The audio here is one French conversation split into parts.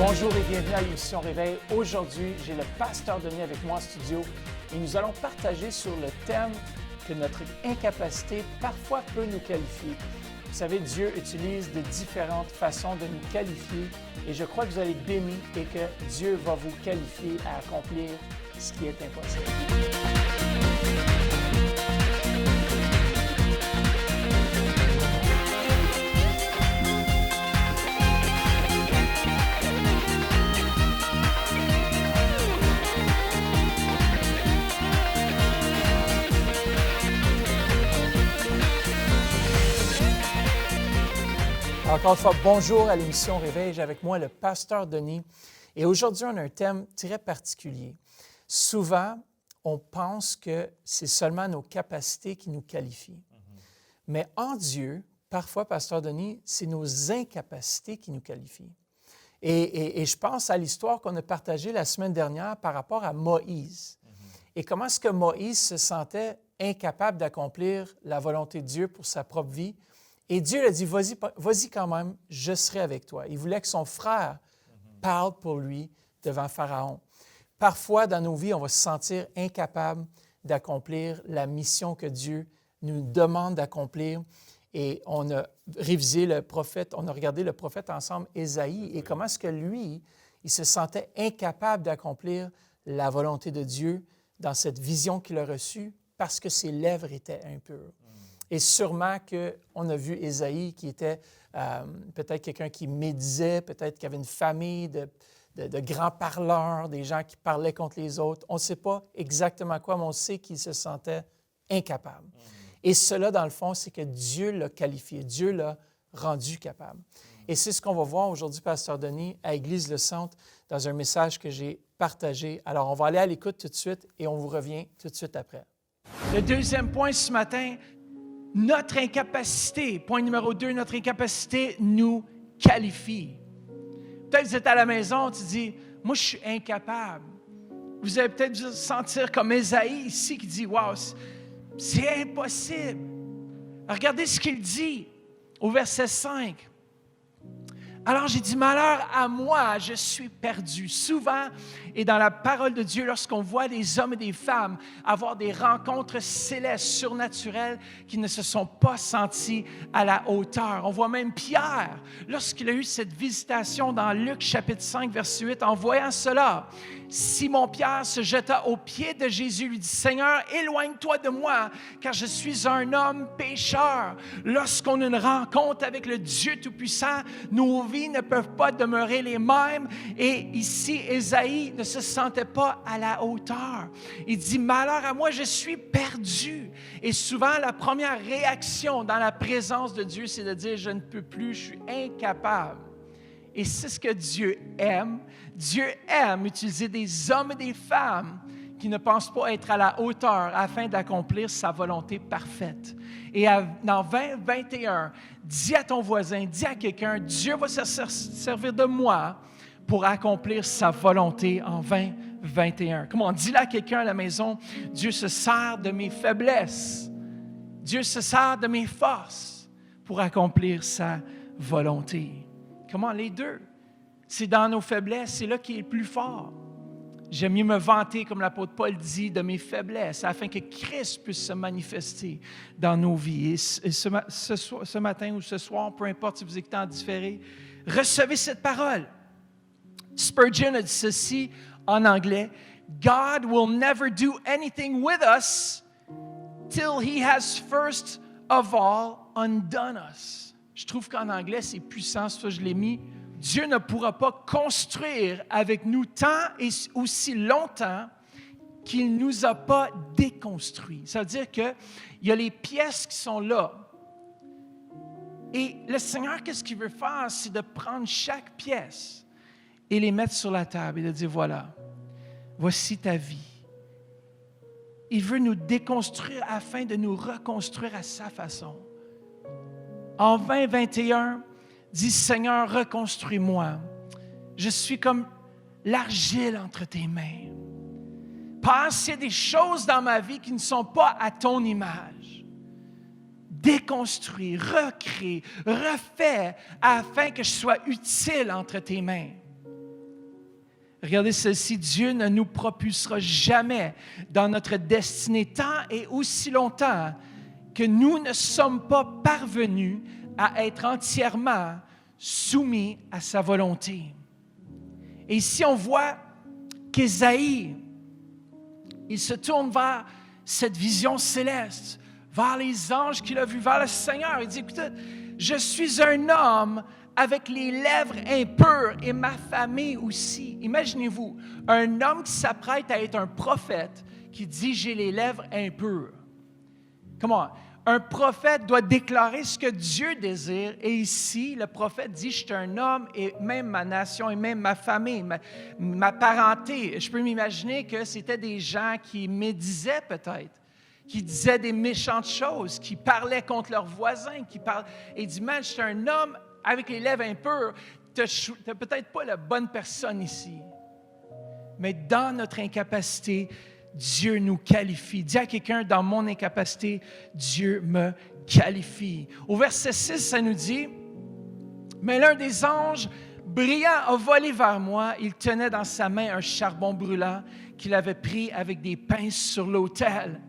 Bonjour et bienvenue à l'émission Réveil. Aujourd'hui, j'ai le pasteur Denis avec moi en studio et nous allons partager sur le thème que notre incapacité parfois peut nous qualifier. Vous savez, Dieu utilise de différentes façons de nous qualifier et je crois que vous allez être bénis et que Dieu va vous qualifier à accomplir ce qui est impossible. Encore une fois, bonjour à l'émission Réveil. J'ai avec moi le pasteur Denis. Et aujourd'hui, on a un thème très particulier. Souvent, on pense que c'est seulement nos capacités qui nous qualifient. Mais en Dieu, parfois, pasteur Denis, c'est nos incapacités qui nous qualifient. Et je pense à l'histoire qu'on a partagée la semaine dernière par rapport à Moïse. Et comment est-ce que Moïse se sentait incapable d'accomplir la volonté de Dieu pour sa propre vie? Et Dieu lui a dit, vas-y quand même, je serai avec toi. Il voulait que son frère parle pour lui devant Pharaon. Parfois, dans nos vies, on va se sentir incapable d'accomplir la mission que Dieu nous demande d'accomplir. Et on a révisé le prophète, on a regardé le prophète ensemble, Ésaïe, et comment est-ce que lui, il se sentait incapable d'accomplir la volonté de Dieu dans cette vision qu'il a reçue parce que ses lèvres étaient impures. Et sûrement qu'on a vu Ésaïe qui était peut-être quelqu'un qui médisait, peut-être qu'il avait une famille de grands parleurs, des gens qui parlaient contre les autres. On ne sait pas exactement quoi, mais on sait qu'il se sentait incapable. Et cela, dans le fond, c'est que Dieu l'a qualifié, Dieu l'a rendu capable. Et c'est ce qu'on va voir aujourd'hui, pasteur Denis, à Église Le Centre, dans un message que j'ai partagé. Alors, on va aller à l'écoute tout de suite et on vous revient tout de suite après. Le deuxième point ce matin, notre incapacité, point numéro 2, notre incapacité nous qualifie. Peut-être que vous êtes à la maison, tu dis, moi je suis incapable. Vous allez peut-être vous sentir comme Ésaïe ici qui dit, wow, c'est impossible. Regardez ce qu'il dit au verset 5. Alors j'ai dit, malheur à moi, je suis perdu. Souvent, et dans la parole de Dieu, lorsqu'on voit des hommes et des femmes avoir des rencontres célestes, surnaturelles, qui ne se sont pas sentis à la hauteur. On voit même Pierre, lorsqu'il a eu cette visitation dans Luc chapitre 5, verset 8, en voyant cela, Simon-Pierre se jeta aux pieds de Jésus, lui dit, « Seigneur, éloigne-toi de moi, car je suis un homme pécheur. » Lorsqu'on a une rencontre avec le Dieu Tout-Puissant, nos vies ne peuvent pas demeurer les mêmes. Et ici, Ésaïe ne se sentait pas à la hauteur. Il dit, « Malheur à moi, je suis perdu. » Et souvent, la première réaction dans la présence de Dieu, c'est de dire, « Je ne peux plus, je suis incapable. » Et c'est ce que Dieu aime. Dieu aime utiliser des hommes et des femmes qui ne pensent pas être à la hauteur afin d'accomplir sa volonté parfaite. Et dans 2021, dis à ton voisin, dis à quelqu'un, Dieu va se servir de moi pour accomplir sa volonté en 2021. Comment dis-le à quelqu'un à la maison, Dieu se sert de mes faiblesses. Dieu se sert de mes forces pour accomplir sa volonté. Comment les deux? C'est dans nos faiblesses, c'est là qu'il est le plus fort. J'aime mieux me vanter, comme l'apôtre Paul dit, de mes faiblesses, afin que Christ puisse se manifester dans nos vies. Et ce matin ou ce soir, peu importe si vous écoutez en différé, recevez cette parole. Spurgeon a dit ceci en anglais, « God will never do anything with us till He has first of all undone us. » Je trouve qu'en anglais, c'est puissant, ça je l'ai mis. Dieu ne pourra pas construire avec nous tant et aussi longtemps qu'il ne nous a pas déconstruits. Ça veut dire qu'il y a les pièces qui sont là. Et le Seigneur, qu'est-ce qu'il veut faire? C'est de prendre chaque pièce et les mettre sur la table et de dire, voilà, voici ta vie. Il veut nous déconstruire afin de nous reconstruire à sa façon. En 2021, dis, Seigneur, reconstruis-moi. Je suis comme l'argile entre tes mains. Pense s'il y a des choses dans ma vie qui ne sont pas à ton image. Déconstruis, recrée, refais afin que je sois utile entre tes mains. Regardez ceci, Dieu ne nous propulsera jamais dans notre destinée tant et aussi longtemps que nous ne sommes pas parvenus à être entièrement soumis à sa volonté. Et ici, on voit qu'Ésaïe, il se tourne vers cette vision céleste, vers les anges qu'il a vus, vers le Seigneur. Il dit, écoutez, je suis un homme avec les lèvres impures et ma famille aussi. Imaginez-vous, un homme qui s'apprête à être un prophète qui dit, j'ai les lèvres impures. Comment? Un prophète doit déclarer ce que Dieu désire. Et ici, le prophète dit, je suis un homme et même ma nation et même ma famille, ma parenté. Je peux m'imaginer que c'était des gens qui médisaient peut-être, qui disaient des méchantes choses, qui parlaient contre leurs voisins, et il dit, man, je suis un homme avec les lèvres impures. Tu n'as peut-être pas la bonne personne ici. Mais dans notre incapacité, Dieu nous qualifie. Dis à quelqu'un, dans mon incapacité, Dieu me qualifie. Au verset 6, ça nous dit, « Mais l'un des anges brillants a volé vers moi. Il tenait dans sa main un charbon brûlant qu'il avait pris avec des pinces sur l'autel. »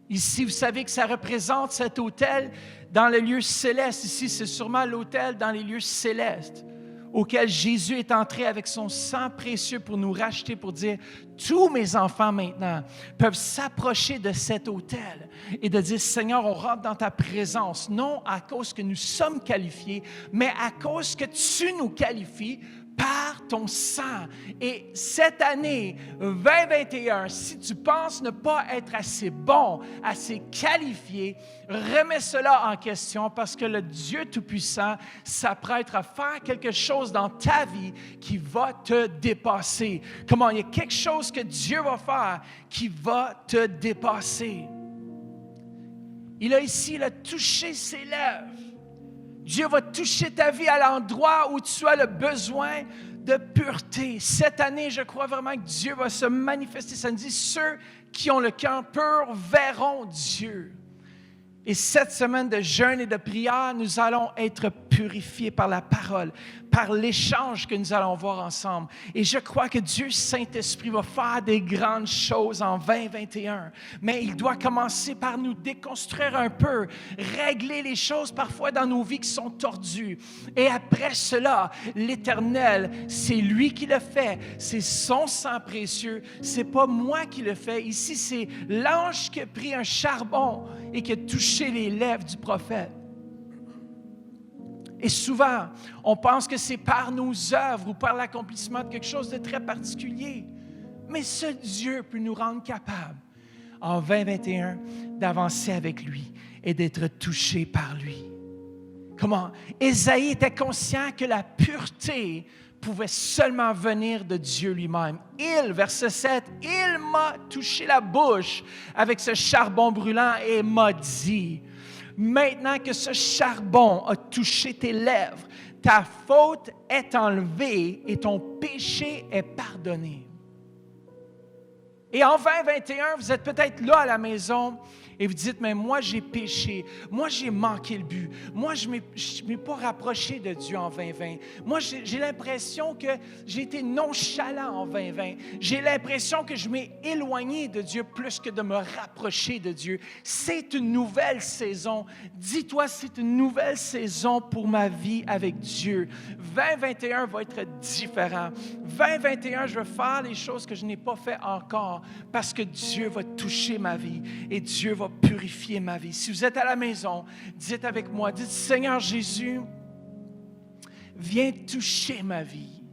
Ici, vous savez que ça représente cet autel dans le lieu céleste. Ici, c'est sûrement l'autel dans les lieux célestes, auquel Jésus est entré avec son sang précieux pour nous racheter, pour dire, tous mes enfants maintenant peuvent s'approcher de cet autel et de dire, Seigneur, on rentre dans ta présence, non à cause que nous sommes qualifiés, mais à cause que tu nous qualifies par ton sang. Et cette année 2021, si tu penses ne pas être assez bon, assez qualifié, remets cela en question parce que le Dieu Tout-Puissant s'apprête à faire quelque chose dans ta vie qui va te dépasser. Comment? Il y a quelque chose que Dieu va faire qui va te dépasser. Il a touché ses lèvres. Dieu va toucher ta vie à l'endroit où tu as le besoin de pureté. Cette année, je crois vraiment que Dieu va se manifester. Ça nous dit, ceux qui ont le cœur pur verront Dieu. Et cette semaine de jeûne et de prière, nous allons être purifiés par la parole, par l'échange que nous allons voir ensemble. Et je crois que Dieu, Saint-Esprit, va faire des grandes choses en 2021. Mais il doit commencer par nous déconstruire un peu, régler les choses parfois dans nos vies qui sont tordues. Et après cela, l'Éternel, c'est lui qui le fait. C'est son sang précieux. C'est pas moi qui le fais. Ici, c'est l'ange qui a pris un charbon et qui a touché les lèvres du prophète. Et souvent, on pense que c'est par nos œuvres ou par l'accomplissement de quelque chose de très particulier. Mais seul Dieu peut nous rendre capables, en 2021, d'avancer avec lui et d'être touchés par lui. Comment? Ésaïe était conscient que la pureté pouvait seulement venir de Dieu lui-même. Il, verset 7, « Il m'a touché la bouche avec ce charbon brûlant et m'a dit, « Maintenant que ce charbon a touché tes lèvres, ta faute est enlevée et ton péché est pardonné. » Et en 2021, vous êtes peut-être là à la maison et vous dites, mais moi j'ai péché, moi j'ai manqué le but, moi je ne m'ai pas rapproché de Dieu en 2020. Moi j'ai l'impression que j'ai été nonchalant en 2020. J'ai l'impression que je m'ai éloigné de Dieu plus que de me rapprocher de Dieu. C'est une nouvelle saison. Dis-toi, c'est une nouvelle saison pour ma vie avec Dieu. 2021 va être différent. 2021, je vais faire les choses que je n'ai pas fait encore parce que Dieu va toucher ma vie et Dieu va purifier ma vie. Si vous êtes à la maison, dites avec moi, dites, Seigneur Jésus, viens toucher ma vie.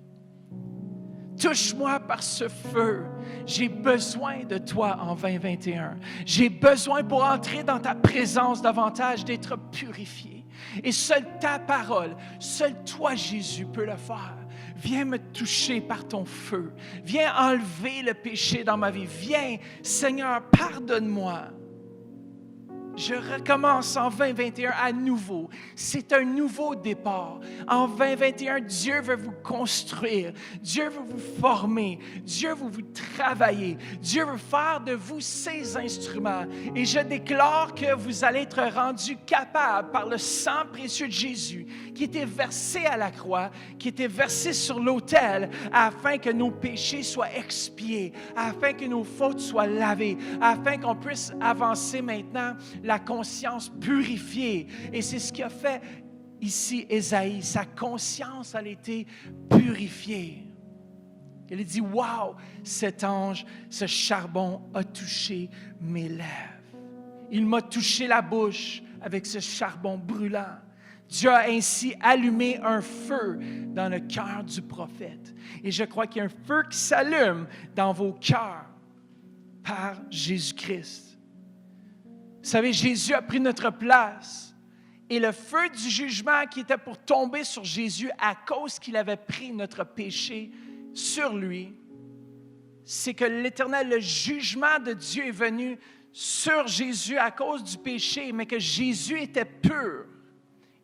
Touche-moi par ce feu. J'ai besoin de toi en 2021. J'ai besoin pour entrer dans ta présence davantage d'être purifié. Et seule ta parole, seul toi Jésus peut le faire. Viens me toucher par ton feu. Viens enlever le péché dans ma vie. Viens, Seigneur, pardonne-moi. Je recommence en 2021 à nouveau. C'est un nouveau départ. En 2021, Dieu veut vous construire. Dieu veut vous former. Dieu veut vous travailler. Dieu veut faire de vous ses instruments. Et je déclare que vous allez être rendus capables par le sang précieux de Jésus qui était versé à la croix, qui était versé sur l'autel afin que nos péchés soient expiés, afin que nos fautes soient lavées, afin qu'on puisse avancer maintenant la conscience purifiée. Et c'est ce qu'a fait ici Ésaïe. Sa conscience a été purifiée. Il a dit, « Wow, cet ange, ce charbon a touché mes lèvres. Il m'a touché la bouche avec ce charbon brûlant. » Dieu a ainsi allumé un feu dans le cœur du prophète. Et je crois qu'il y a un feu qui s'allume dans vos cœurs par Jésus-Christ. Vous savez, Jésus a pris notre place et le feu du jugement qui était pour tomber sur Jésus à cause qu'il avait pris notre péché sur lui, c'est que l'Éternel, le jugement de Dieu est venu sur Jésus à cause du péché, mais que Jésus était pur.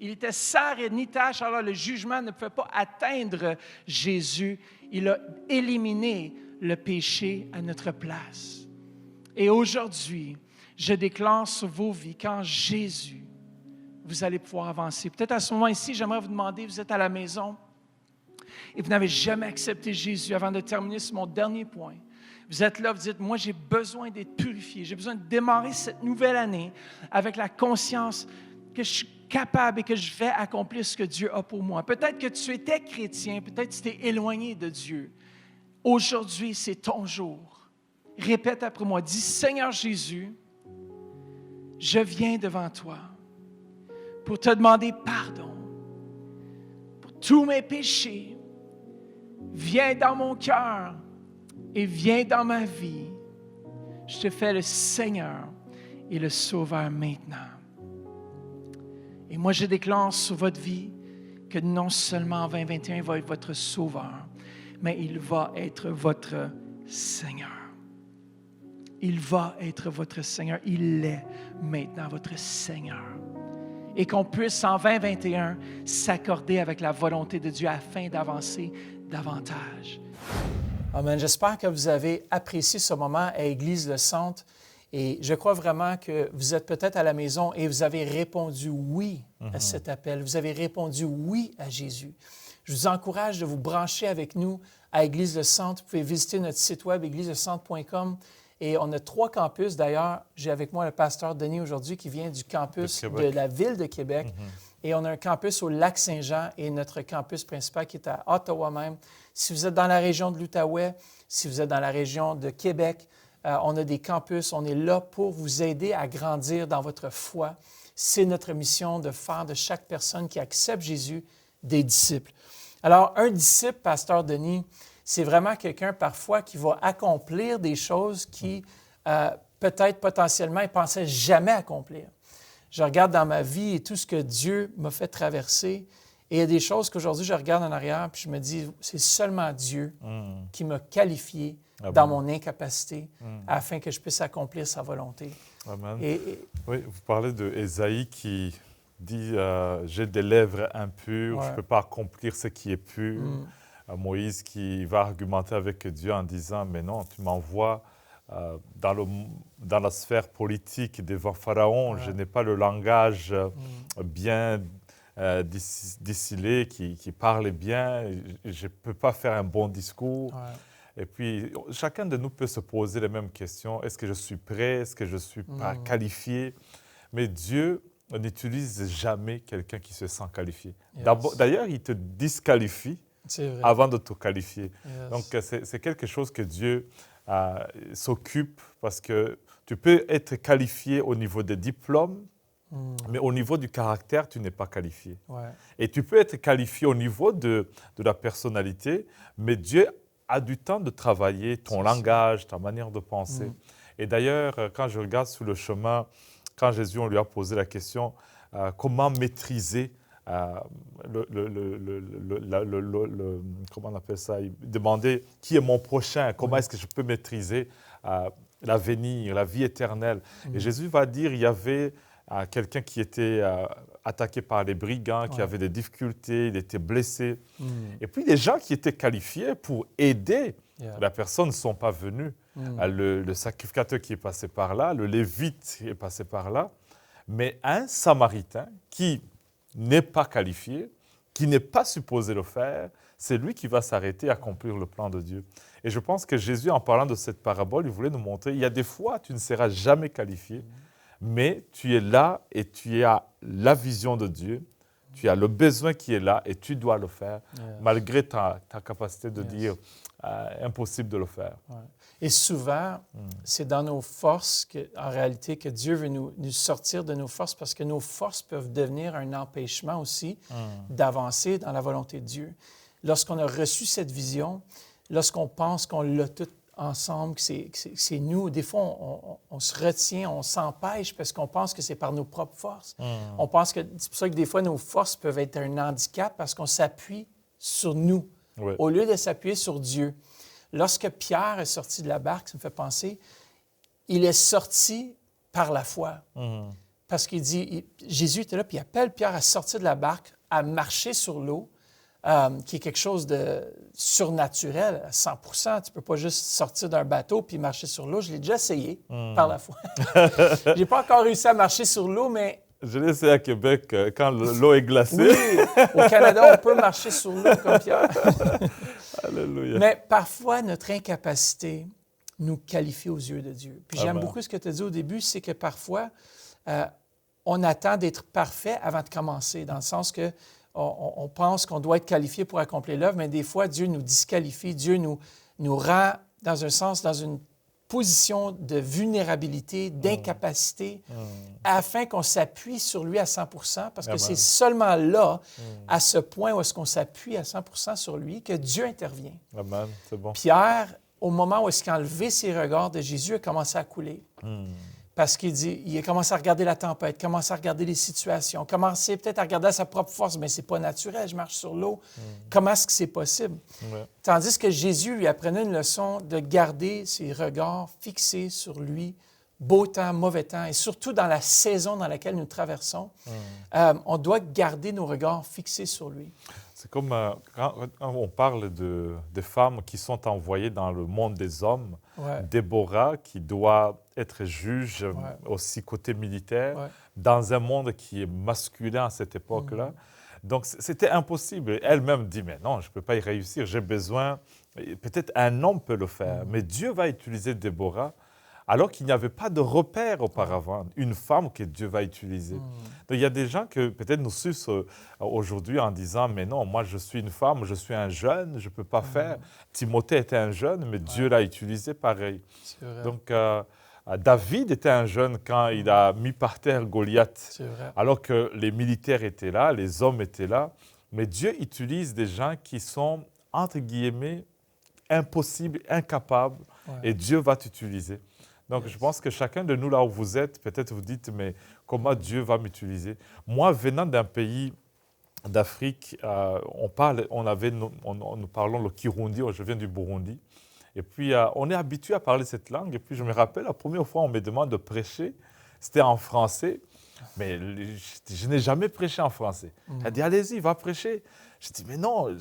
Il était sans ni tache, alors le jugement ne pouvait pas atteindre Jésus. Il a éliminé le péché à notre place. Et aujourd'hui, je déclare sur vos vies qu'en Jésus, vous allez pouvoir avancer. Peut-être à ce moment ici, j'aimerais vous demander, vous êtes à la maison et vous n'avez jamais accepté Jésus. Avant de terminer sur mon dernier point, vous êtes là, vous dites, moi j'ai besoin d'être purifié. J'ai besoin de démarrer cette nouvelle année avec la conscience que je suis capable et que je vais accomplir ce que Dieu a pour moi. Peut-être que tu étais chrétien, peut-être que tu t'es éloigné de Dieu. Aujourd'hui, c'est ton jour. Répète après moi, dis, Seigneur Jésus, je viens devant toi pour te demander pardon pour tous mes péchés. Viens dans mon cœur et viens dans ma vie. Je te fais le Seigneur et le Sauveur maintenant. Et moi, je déclare sur votre vie que non seulement en 2021, il va être votre Sauveur, mais il va être votre Seigneur. Il va être votre Seigneur. Il est maintenant votre Seigneur. Et qu'on puisse en 2021 s'accorder avec la volonté de Dieu afin d'avancer davantage. Amen. J'espère que vous avez apprécié ce moment à Église Le Centre. Et je crois vraiment que vous êtes peut-être à la maison et vous avez répondu oui à cet appel. Vous avez répondu oui à Jésus. Je vous encourage de vous brancher avec nous à Église Le Centre. Vous pouvez visiter notre site web, égliselcentre.com. Et on a 3 campus. D'ailleurs, j'ai avec moi le pasteur Denis aujourd'hui qui vient du campus de la ville de Québec. Et on a un campus au Lac-Saint-Jean et notre campus principal qui est à Ottawa même. Si vous êtes dans la région de l'Outaouais, si vous êtes dans la région de Québec, on a des campus. On est là pour vous aider à grandir dans votre foi. C'est notre mission de faire de chaque personne qui accepte Jésus des disciples. Alors, un disciple, pasteur Denis, c'est vraiment quelqu'un parfois qui va accomplir des choses qui, peut-être potentiellement, il ne pensait jamais accomplir. Je regarde dans ma vie et tout ce que Dieu m'a fait traverser, et il y a des choses qu'aujourd'hui, je regarde en arrière puis je me dis, c'est seulement Dieu qui m'a qualifié dans mon incapacité afin que je puisse accomplir sa volonté. Amen. Oui, vous parlez d'Ésaïe qui dit « J'ai des lèvres impures, je ne peux pas accomplir ce qui est pur ». Moïse qui va argumenter avec Dieu en disant « Mais non, tu m'envoies dans la sphère politique devant Pharaon, je n'ai pas le langage bien distillé, qui parle bien, je ne peux pas faire un bon discours. » Et puis, chacun de nous peut se poser les mêmes questions. Est-ce que je suis prêt? Est-ce que je suis pas qualifié? Mais Dieu n'utilise jamais quelqu'un qui se sent qualifié. D'ailleurs, il te disqualifie avant de te qualifier. Donc, c'est quelque chose que Dieu s'occupe parce que tu peux être qualifié au niveau des diplômes, mais au niveau du caractère, tu n'es pas qualifié. Et tu peux être qualifié au niveau de la personnalité, mais Dieu a du temps de travailler ton langage, ta manière de penser. Et d'ailleurs, quand je regarde sur le chemin, quand Jésus, on lui a posé la question, comment maîtriser comment on appelle ça? Il demandait qui est mon prochain, comment est-ce que je peux maîtriser l'avenir, la vie éternelle. Et Jésus va dire, il y avait quelqu'un qui était attaqué par les brigands, qui avait des difficultés, il était blessé. Et puis les gens qui étaient qualifiés pour aider la personne ne sont pas venus. Le sacrificateur qui est passé par là, le lévite qui est passé par là, mais un Samaritain qui n'est pas qualifié, qui n'est pas supposé le faire, c'est lui qui va s'arrêter et accomplir le plan de Dieu. Et je pense que Jésus, en parlant de cette parabole, il voulait nous montrer, il y a des fois, tu ne seras jamais qualifié, mais tu es là et tu as la vision de Dieu, tu as le besoin qui est là et tu dois le faire, malgré ta capacité de dire impossible de le faire. Ouais. Et souvent, c'est dans nos forces, en réalité, que Dieu veut nous sortir de nos forces, parce que nos forces peuvent devenir un empêchement aussi d'avancer dans la volonté de Dieu. Lorsqu'on a reçu cette vision, lorsqu'on pense qu'on l'a tout ensemble, que c'est nous, des fois, on se retient, on s'empêche parce qu'on pense que c'est par nos propres forces. On pense que c'est pour ça que des fois, nos forces peuvent être un handicap parce qu'on s'appuie sur nous au lieu de s'appuyer sur Dieu. Lorsque Pierre est sorti de la barque, ça me fait penser, il est sorti par la foi. Parce qu'il dit, Jésus était là, puis il appelle Pierre à sortir de la barque, à marcher sur l'eau, qui est quelque chose de surnaturel à 100%. Tu ne peux pas juste sortir d'un bateau puis marcher sur l'eau. Je l'ai déjà essayé par la foi. Je n'ai pas encore réussi à marcher sur l'eau, mais... Je l'ai essayé à Québec quand l'eau est glacée. Oui, au Canada, on peut marcher sur l'eau comme Pierre. Alléluia. Mais parfois, notre incapacité nous qualifie aux yeux de Dieu. Puis j'aime beaucoup ce que tu as dit au début, c'est que parfois, on attend d'être parfait avant de commencer, dans le sens que on pense qu'on doit être qualifié pour accomplir l'œuvre, mais des fois, Dieu nous disqualifie, Dieu nous rend, dans un sens, dans une position de vulnérabilité, d'incapacité, afin qu'on s'appuie sur lui à 100%, parce que c'est seulement là, à ce point où est-ce qu'on s'appuie à 100% sur lui, que Dieu intervient. Amen, c'est bon. Pierre, au moment où est-ce qu'il a enlevé ses regards de Jésus, a commencé à couler. Parce il a commencé à regarder la tempête, commencé à regarder les situations, commencé peut-être à regarder à sa propre force, mais c'est pas naturel, je marche sur l'eau. Comment est-ce que c'est possible? Tandis que Jésus lui apprenait une leçon de garder ses regards fixés sur lui, beau temps, mauvais temps, et surtout dans la saison dans laquelle nous traversons, on doit garder nos regards fixés sur lui. C'est comme quand on parle de femmes qui sont envoyées dans le monde des hommes, Déborah qui doit être juge aussi côté militaire, dans un monde qui est masculin à cette époque-là. Donc c'était impossible. Elle-même dit, mais non, je ne peux pas y réussir, j'ai besoin, peut-être un homme peut le faire, mais Dieu va utiliser Déborah alors qu'il n'y avait pas de repère auparavant, une femme que Dieu va utiliser. Donc, il y a des gens que peut-être nous sucent aujourd'hui en disant, mais non, moi je suis une femme, je suis un jeune, je ne peux pas faire. Timothée était un jeune, mais Dieu l'a utilisé pareil. Donc, David était un jeune quand il a mis par terre Goliath, alors que les militaires étaient là, les hommes étaient là. Mais Dieu utilise des gens qui sont, entre guillemets, impossibles, incapables, et Dieu va t'utiliser. Donc, je pense que chacun de nous, là où vous êtes, peut-être vous dites, mais comment Dieu va m'utiliser? Moi, venant d'un pays d'Afrique, nous parlons le Kirundi, je viens du Burundi. Et puis, on est habitué à parler cette langue. Et puis, je me rappelle, la première fois, on me demande de prêcher. C'était en français, mais je n'ai jamais prêché en français. Elle a dit, allez-y, va prêcher. Je dis, mais non,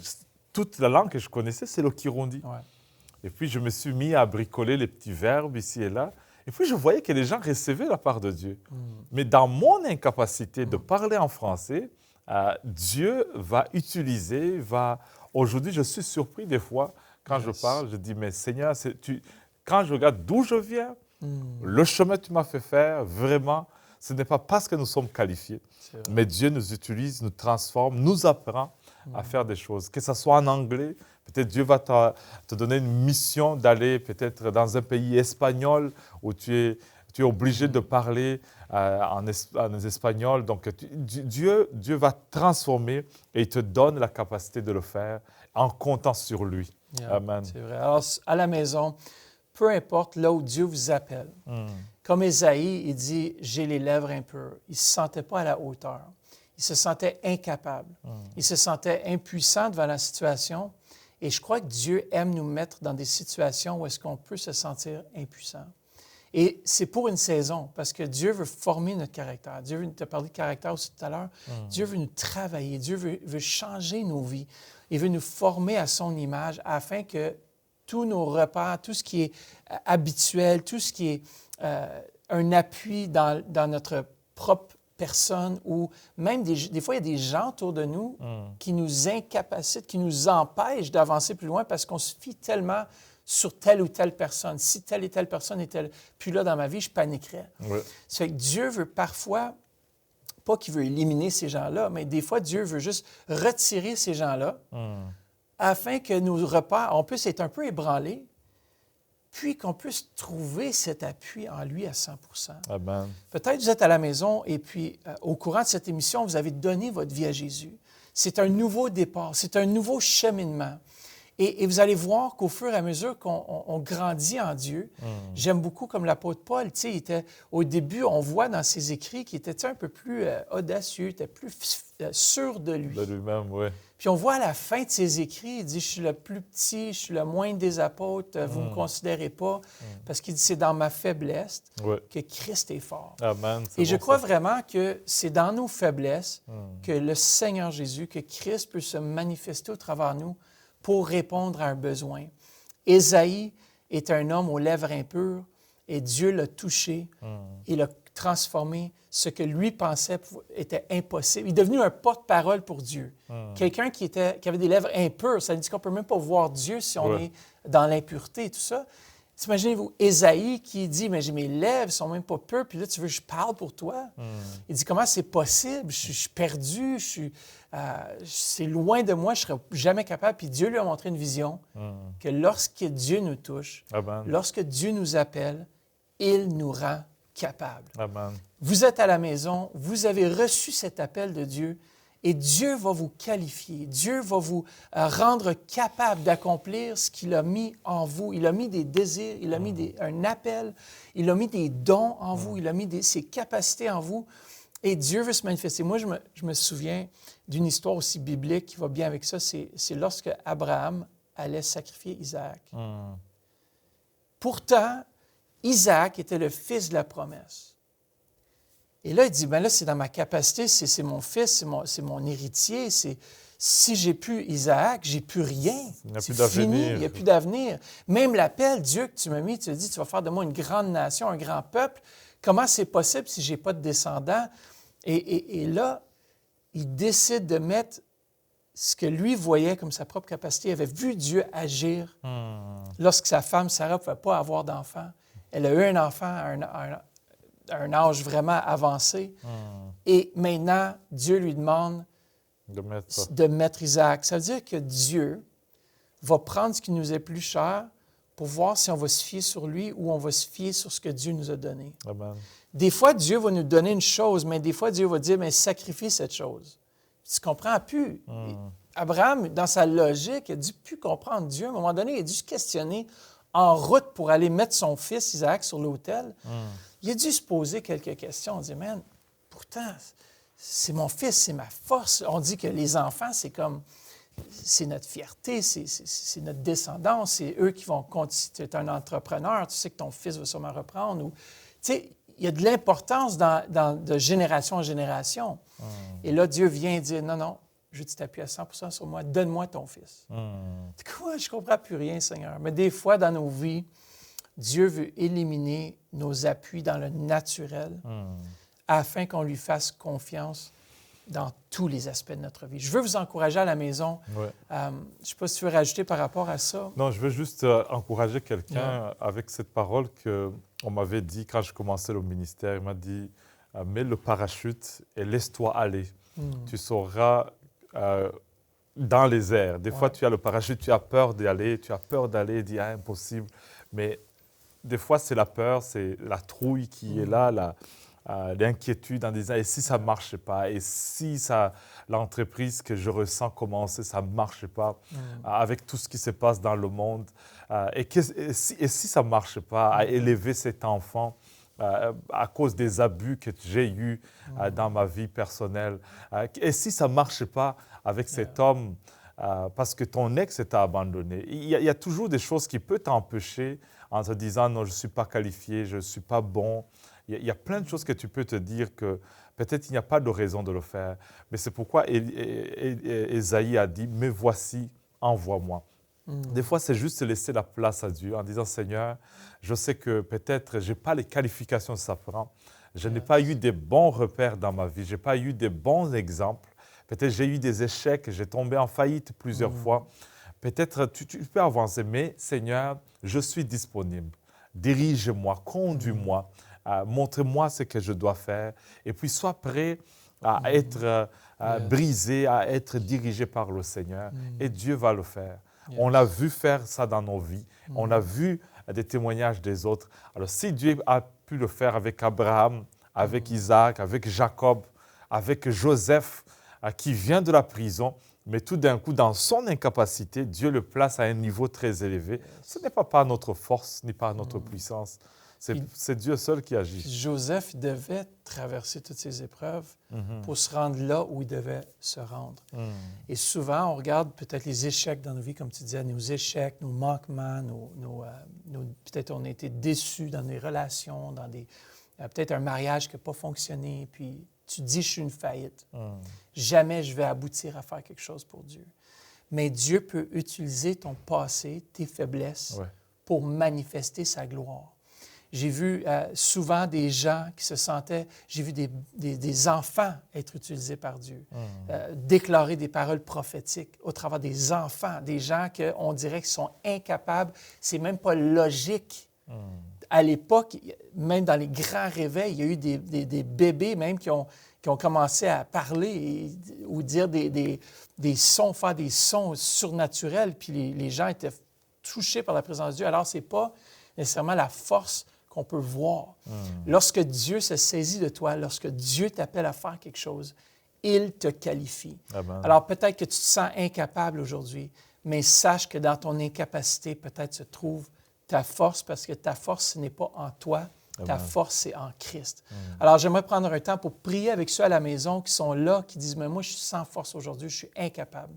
toute la langue que je connaissais, c'est le Kirundi. Et puis, je me suis mis à bricoler les petits verbes ici et là. Et puis, je voyais que les gens recevaient la part de Dieu. Mais dans mon incapacité de parler en français, Dieu va utiliser, Aujourd'hui, je suis surpris des fois, quand je parle, je dis, mais Seigneur, quand je regarde d'où je viens, le chemin que tu m'as fait faire, vraiment, ce n'est pas parce que nous sommes qualifiés, mais Dieu nous utilise, nous transforme, nous apprend à faire des choses. Que ce soit en anglais, peut-être Dieu va te donner une mission d'aller peut-être dans un pays espagnol où tu es obligé de parler en espagnol. Donc, Dieu va te transformer et il te donne la capacité de le faire en comptant sur lui. Amen. C'est vrai. Alors, à la maison, peu importe là où Dieu vous appelle. Comme Ésaïe, il dit « j'ai les lèvres impures ». Il ne se sentait pas à la hauteur. Il se sentait incapable. Il se sentait impuissant devant la situation. Et je crois que Dieu aime nous mettre dans des situations où est-ce qu'on peut se sentir impuissant. Et c'est pour une saison, parce que Dieu veut former notre caractère. Dieu veut, tu as parlé de caractère aussi tout à l'heure. Dieu veut nous travailler. Dieu veut changer nos vies. Il veut nous former à son image afin que tous nos repères, tout ce qui est habituel, tout ce qui est un appui dans notre propre personne, ou même des fois, il y a des gens autour de nous qui nous incapacitent, qui nous empêchent d'avancer plus loin parce qu'on se fie tellement sur telle ou telle personne. Si telle et telle personne était plus là dans ma vie, je paniquerais. Ouais. Ça fait que Dieu veut parfois, pas qu'il veut éliminer ces gens-là, mais des fois, Dieu veut juste retirer ces gens-là afin que nos repères, on puisse être un peu ébranlés, puis qu'on puisse trouver cet appui en lui à 100 Amen. Peut-être vous êtes à la maison et puis au courant de cette émission, vous avez donné votre vie à Jésus. C'est un nouveau départ, c'est un nouveau cheminement. Et vous allez voir qu'au fur et à mesure qu'on grandit en Dieu, j'aime beaucoup comme l'apôtre Paul, tu sais, au début, on voit dans ses écrits qu'il était un peu plus audacieux, était plus sûr de lui. De lui-même, oui. Puis on voit à la fin de ses écrits, il dit, je suis le plus petit, je suis le moindre des apôtres, vous ne me considérez pas, parce qu'il dit, c'est dans ma faiblesse que Christ est fort. Amen. Et je crois vraiment que c'est dans nos faiblesses que le Seigneur Jésus, que Christ peut se manifester au travers de nous pour répondre à un besoin. Ésaïe est un homme aux lèvres impures et Dieu l'a touché et l'a transformé. Ce que lui pensait était impossible. Il est devenu un porte-parole pour Dieu. Quelqu'un qui avait des lèvres impures. Ça veut dire qu'on ne peut même pas voir Dieu si on est dans l'impureté et tout ça. Imaginez-vous, Ésaïe qui dit, mais mes lèvres ne sont même pas pures, puis là, tu veux que je parle pour toi? Il dit, comment c'est possible? Je suis perdu, c'est loin de moi, je ne serais jamais capable. Puis Dieu lui a montré une vision que lorsque Dieu nous touche, lorsque Dieu nous appelle, il nous rend capables. Amen. Vous êtes à la maison, vous avez reçu cet appel de Dieu, et Dieu va vous qualifier. Dieu va vous rendre capable d'accomplir ce qu'il a mis en vous. Il a mis des désirs, il a mis un appel, il a mis des dons en vous, il a mis ses capacités en vous. Et Dieu veut se manifester. Moi, je me souviens d'une histoire aussi biblique qui va bien avec ça. C'est lorsque Abraham allait sacrifier Isaac. Pourtant, Isaac était le fils de la promesse. Et là, il dit, bien là, c'est dans ma capacité, c'est mon fils, c'est mon héritier. Si j'ai plus Isaac, j'ai plus rien. C'est fini, il n'y a plus d'avenir. Même l'appel, Dieu, que tu m'as mis, tu as dit, tu vas faire de moi une grande nation, un grand peuple. Comment c'est possible si je n'ai pas de descendants? Et là, il décide de mettre ce que lui voyait comme sa propre capacité. Il avait vu Dieu agir lorsque sa femme, Sarah, ne pouvait pas avoir d'enfant. Elle a eu un enfant à un âge vraiment avancé. Et maintenant, Dieu lui demande de mettre Isaac. Ça veut dire que Dieu va prendre ce qui nous est plus cher pour voir si on va se fier sur lui ou on va se fier sur ce que Dieu nous a donné. Amen. Des fois, Dieu va nous donner une chose, mais des fois, Dieu va dire, mais sacrifie cette chose. Tu ne comprends plus. Abraham, dans sa logique, il a dû plus comprendre Dieu. À un moment donné, il a dû se questionner en route pour aller mettre son fils Isaac sur l'autel. Il a dû se poser quelques questions. On dit, man, pourtant, c'est mon fils, c'est ma force. On dit que les enfants, c'est notre fierté, c'est notre descendance, c'est eux qui vont continuer. Tu es un entrepreneur, tu sais que ton fils va sûrement reprendre. Tu sais, il y a de l'importance de génération en génération. Et là, Dieu vient dire, non, je t'appuie à 100% sur moi, donne-moi ton fils. Quoi? Je ne comprends plus rien, Seigneur. Mais des fois, dans nos vies, Dieu veut éliminer nos appuis dans le naturel afin qu'on lui fasse confiance dans tous les aspects de notre vie. Je veux vous encourager à la maison. Je ne sais pas si tu veux rajouter par rapport à ça. Non, je veux juste encourager quelqu'un avec cette parole qu'on m'avait dit quand je commençais le ministère. Il m'a dit, mets le parachute et laisse-toi aller. Tu sauras dans les airs. Des fois, tu as le parachute, tu as peur d'y aller, dire impossible. Mais des fois, c'est la peur, c'est la trouille qui est là, l'inquiétude en disant, et si ça ne marche pas, et si l'entreprise que je ressens commencer, ça ne marche pas, avec tout ce qui se passe dans le monde, et si ça ne marche pas, à élever cet enfant, à cause des abus que j'ai eus dans ma vie personnelle, et si ça ne marche pas avec cet homme, parce que ton ex t'a abandonné. Il y a toujours des choses qui peuvent t'empêcher en te disant « non, je ne suis pas qualifié, je ne suis pas bon ». Il y a plein de choses que tu peux te dire que peut-être il n'y a pas de raison de le faire. Mais c'est pourquoi Ésaïe a dit « me voici, envoie-moi ». Des fois, c'est juste laisser la place à Dieu en disant « Seigneur, je sais que peut-être je n'ai pas les qualifications que ça prend. Je n'ai pas eu des bons repères dans ma vie. Je n'ai pas eu des bons exemples. Peut-être j'ai eu des échecs, j'ai tombé en faillite plusieurs fois. Peut-être tu peux avancer, mais Seigneur, je suis disponible. Dirige-moi, conduis-moi, montre-moi ce que je dois faire. Et puis, sois prêt à être brisé, à être dirigé par le Seigneur. Et Dieu va le faire. On l'a vu faire ça dans nos vies. On a vu des témoignages des autres. Alors, si Dieu a pu le faire avec Abraham, avec Isaac, avec Jacob, avec Joseph, qui vient de la prison, mais tout d'un coup, dans son incapacité, Dieu le place à un niveau très élevé. Ce n'est pas par notre force ni par notre puissance. C'est Dieu seul qui agit. Joseph devait traverser toutes ces épreuves pour se rendre là où il devait se rendre. Et souvent, on regarde peut-être les échecs dans nos vies, comme tu disais, nos échecs, nos manquements, peut-être on a été déçus dans des relations, dans peut-être un mariage qui n'a pas fonctionné, puis tu dis « je suis une faillite. Jamais je vais aboutir à faire quelque chose pour Dieu. » Mais Dieu peut utiliser ton passé, tes faiblesses, pour manifester sa gloire. J'ai vu souvent des gens qui se sentaient... J'ai vu des enfants être utilisés par Dieu, déclarer des paroles prophétiques au travers des enfants, des gens qu'on dirait qu'ils sont incapables. C'est même pas logique. À l'époque, même dans les grands réveils, il y a eu des bébés même qui ont commencé à parler ou dire des sons, faire des sons surnaturels, puis les gens étaient touchés par la présence de Dieu. Alors, ce n'est pas nécessairement la force qu'on peut voir. Lorsque Dieu se saisit de toi, lorsque Dieu t'appelle à faire quelque chose, il te qualifie. Amen. Alors, peut-être que tu te sens incapable aujourd'hui, mais sache que dans ton incapacité, peut-être se trouve ta force, parce que ta force, ce n'est pas en toi, ta force, c'est en Christ. Alors, j'aimerais prendre un temps pour prier avec ceux à la maison qui sont là, qui disent « Mais moi, je suis sans force aujourd'hui, je suis incapable. »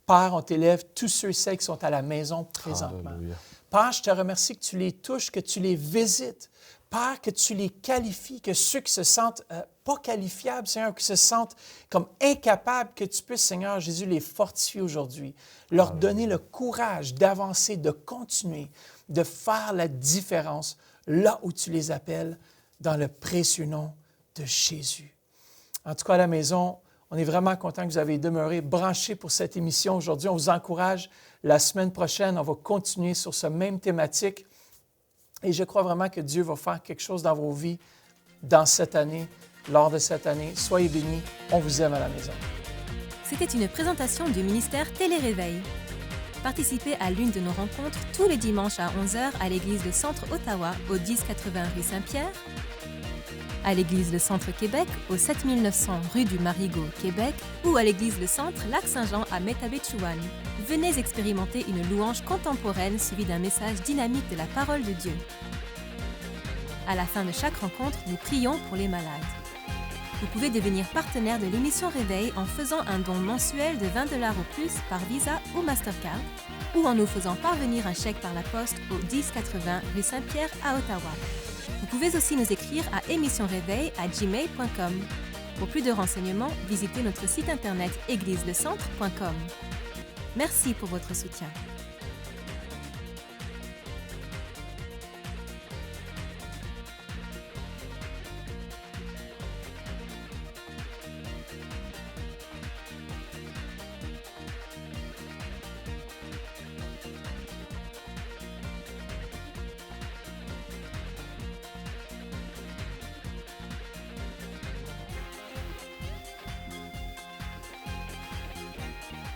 Père, on t'élève tous ceux et celles qui sont à la maison présentement. Alléluia. Père, je te remercie que tu les touches, que tu les visites. Père, que tu les qualifies, que ceux qui se sentent pas qualifiables, Seigneur, qui se sentent comme incapables, que tu puisses, Seigneur Jésus, les fortifier aujourd'hui. Leur donner le courage d'avancer, de continuer, de faire la différence là où tu les appelles, dans le précieux nom de Jésus. En tout cas, à la maison, on est vraiment content que vous avez demeuré branchés pour cette émission aujourd'hui. On vous encourage. La semaine prochaine, on va continuer sur ce même thématique. Et je crois vraiment que Dieu va faire quelque chose dans vos vies dans cette année, lors de cette année. Soyez bénis. On vous aime à la maison. C'était une présentation du ministère Télé-Réveil. Participez à l'une de nos rencontres tous les dimanches à 11h à l'église Le Centre Ottawa au 1080 rue Saint-Pierre, à l'église Le Centre Québec au 7900 rue du Marigot, Québec, ou à l'église Le Centre Lac-Saint-Jean à Métabetchouan. Venez expérimenter une louange contemporaine suivie d'un message dynamique de la parole de Dieu. À la fin de chaque rencontre, nous prions pour les malades. Vous pouvez devenir partenaire de l'émission Réveil en faisant un don mensuel de 20$ ou plus par Visa ou Mastercard, ou en nous faisant parvenir un chèque par la poste au 1080 rue Saint-Pierre à Ottawa. Vous pouvez aussi nous écrire à émissionréveil@gmail.com. Pour plus de renseignements, visitez notre site internet égliseLecentre.com. Merci pour votre soutien.